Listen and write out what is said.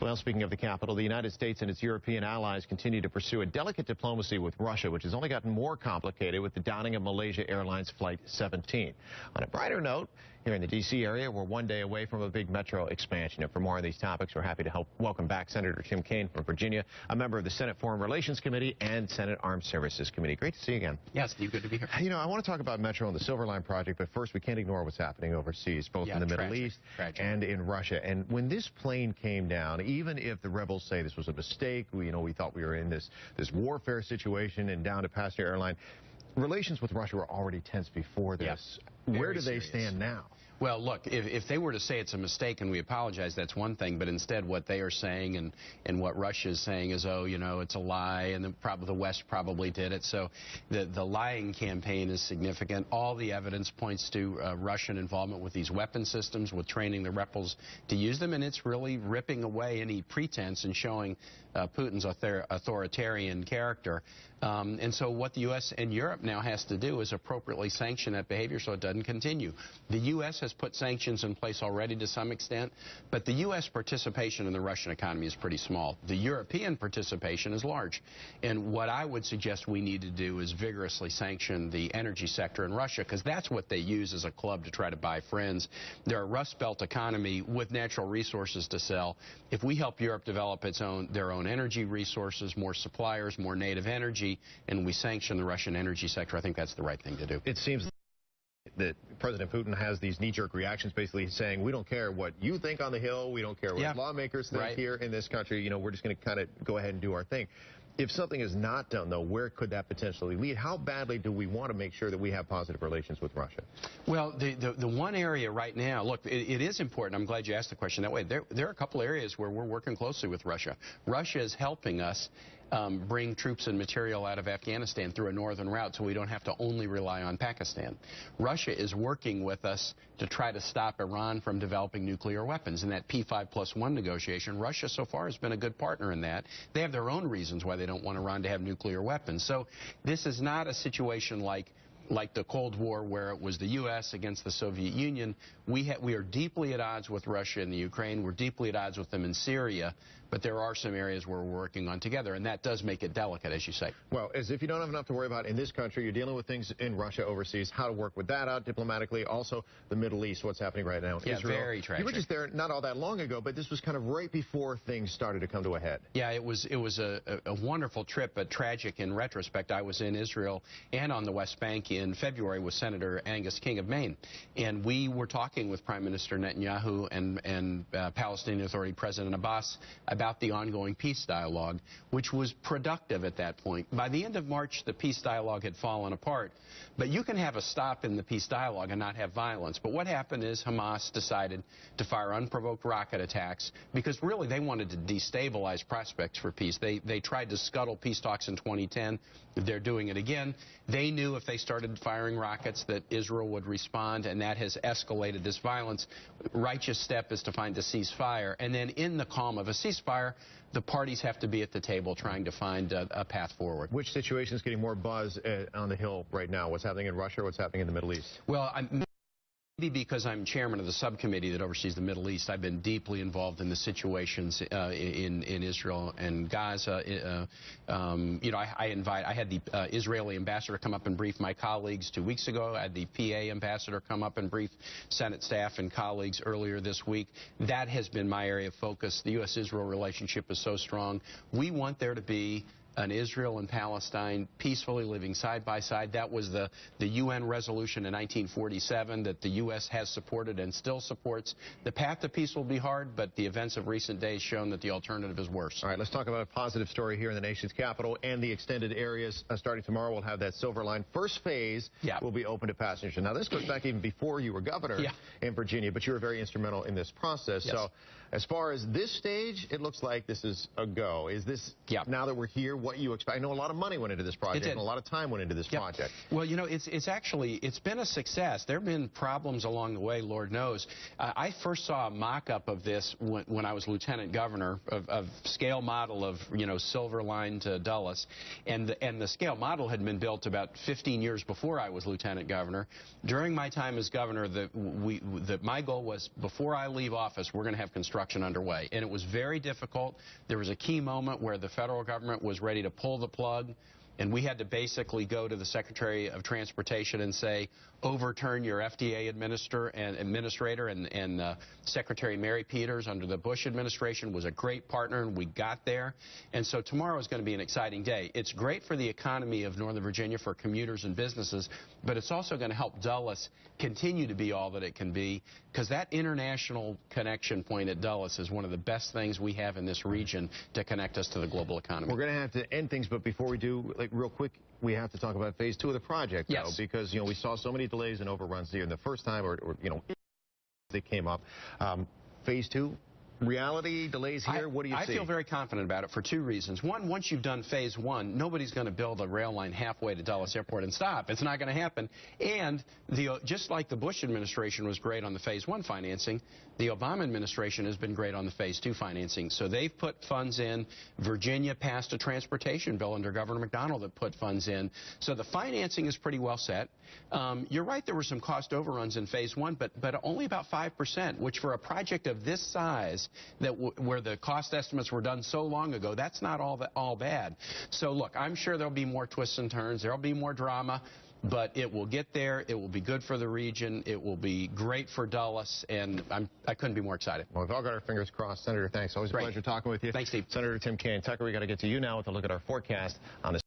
Well, speaking of the capital, the United States and its European allies continue to pursue a delicate diplomacy with Russia, which has only gotten more complicated with the downing of Malaysia Airlines Flight 17. On a brighter note, here in the D.C. area, we're one day away from a big metro expansion. And for more on these topics, we're happy to welcome back Senator Tim Kaine from Virginia, a member of the Senate Foreign Relations Committee and Senate Armed Services Committee. Great to see you again. Yes, Steve, good to be here. You know, I want to talk about Metro and the Silver Line project, but first we can't ignore what's happening overseas, both in the Middle East and in Russia. And when this plane came down, even if the rebels say this was a mistake, we thought we were in this warfare situation and down to passenger airline, relations with Russia were already tense before this. Where do they stand now? Well, look, if they were to say it's a mistake and we apologize, that's one thing. But instead, what they are saying and what Russia is saying is, oh, it's a lie, and the West probably did it. So the lying campaign is significant. All the evidence points to Russian involvement with these weapon systems, with training the rebels to use them, and it's really ripping away any pretense and showing Putin's authoritarian character. And so what the U.S. and Europe now has to do is appropriately sanction that behavior so it doesn't continue. The U.S. has put sanctions in place already to some extent, but the U.S. participation in the Russian economy is pretty small. The European participation is large. And what I would suggest we need to do is vigorously sanction the energy sector in Russia, because that's what they use as a club to try to buy friends. They're a Rust Belt economy with natural resources to sell. If we help Europe develop their own energy resources, more suppliers, more native energy, and we sanction the Russian energy sector, I think that's the right thing to do. It seems that President Putin has these knee-jerk reactions, basically saying, we don't care what you think on the Hill, we don't care what lawmakers think here in this country, we're just going to kind of go ahead and do our thing. If something is not done, though, where could that potentially lead? How badly do we want to make sure that we have positive relations with Russia? Well, the one area right now, look, it is important. I'm glad you asked the question that way. There are a couple areas where we're working closely with Russia. Russia is helping us bring troops and material out of Afghanistan through a northern route so we don't have to only rely on Pakistan. Russia is working with us to try to stop Iran from developing nuclear weapons. In that P5+1 negotiation, Russia so far has been a good partner in that. They have their own reasons why they don't want Iran to have nuclear weapons. So this is not a situation like the Cold War, where it was the U.S. against the Soviet Union. We are deeply at odds with Russia in the Ukraine. We're deeply at odds with them in Syria. But there are some areas where we're working on together, and that does make it delicate, as you say. Well, as if you don't have enough to worry about in this country, you're dealing with things in Russia overseas, how to work with that out diplomatically. Also, the Middle East, what's happening right now in Israel. Very tragic. You were just there not all that long ago, but this was kind of right before things started to come to a head. Yeah, it was a wonderful trip, but tragic in retrospect. I was in Israel and on the West Bank in February with Senator Angus King of Maine, and we were talking with Prime Minister Netanyahu and Palestinian Authority President Abbas about the ongoing peace dialogue, which was productive at that point. By the end of March, the peace dialogue had fallen apart, but you can have a stop in the peace dialogue and not have violence. But what happened is Hamas decided to fire unprovoked rocket attacks because really they wanted to destabilize prospects for peace. They tried to scuttle peace talks in 2010. They're doing it again. They knew if they started firing rockets that Israel would respond, and that has escalated this violence. Righteous step is to find a ceasefire, and then in the calm of a ceasefire, the parties have to be at the table trying to find a path forward. Which situation is getting more buzz on the Hill right now? What's happening in Russia? What's happening in the Middle East? Well, maybe because I'm chairman of the subcommittee that oversees the Middle East, I've been deeply involved in the situations in Israel and Gaza. I had the Israeli ambassador come up and brief my colleagues 2 weeks ago. I had the PA ambassador come up and brief Senate staff and colleagues earlier this week. That has been my area of focus. The U.S.-Israel relationship is so strong. We want there to be an Israel and Palestine peacefully living side by side. That was the UN resolution in 1947 that the U.S. has supported and still supports. The path to peace will be hard, but the events of recent days shown that the alternative is worse. All right, let's talk about a positive story here in the nation's capital and the extended areas. Starting tomorrow, we'll have that Silver Line. First phase will be open to passengers. Now, this goes back even before you were governor in Virginia, but you were very instrumental in this process. So as far as this stage, it looks like this is a go. Is this, now that we're here, what you expect? I know a lot of money went into this project and a lot of time went into this project. Well, it's been a success. There have been problems along the way, Lord knows. I first saw a mock-up of this when I was lieutenant governor, of scale model of, Silver Line to Dulles. And the scale model had been built about 15 years before I was lieutenant governor. During my time as governor, my goal was, before I leave office, we're going to have construction construction underway. And it was very difficult. There was a key moment where the federal government was ready to pull the plug, and we had to basically go to the Secretary of Transportation and say, overturn your FDA administrator, and Secretary Mary Peters under the Bush administration was a great partner, and we got there. And so tomorrow is going to be an exciting day. It's great for the economy of Northern Virginia, for commuters and businesses, but it's also going to help Dulles continue to be all that it can be, because that international connection point at Dulles is one of the best things we have in this region to connect us to the global economy. We're going to have to end things, but before we do, real quick, we have to talk about phase 2 of the project, yes, though, because, we saw so many delays and overruns here in the first time, or they came up. Phase 2, reality, delays here, what do you see? I feel very confident about it for two reasons. One, once you've done phase 1, nobody's going to build a rail line halfway to Dulles Airport and stop. It's not going to happen. And just like the Bush administration was great on the phase 1 financing, the Obama administration has been great on the phase 2 financing. So they've put funds in. Virginia passed a transportation bill under Governor McDonnell that put funds in. So the financing is pretty well set. You're right, there were some cost overruns in phase 1, but only about 5%, which for a project of this size, where the cost estimates were done so long ago, that's not all bad. So look, I'm sure there'll be more twists and turns. There'll be more drama, but it will get there. It will be good for the region. It will be great for Dulles, and I couldn't be more excited. Well, we've all got our fingers crossed. Senator, thanks. Always a pleasure talking with you. Thanks, Steve. Senator Tim Kaine. Tucker, we got to get to you now with a look at our forecast on this.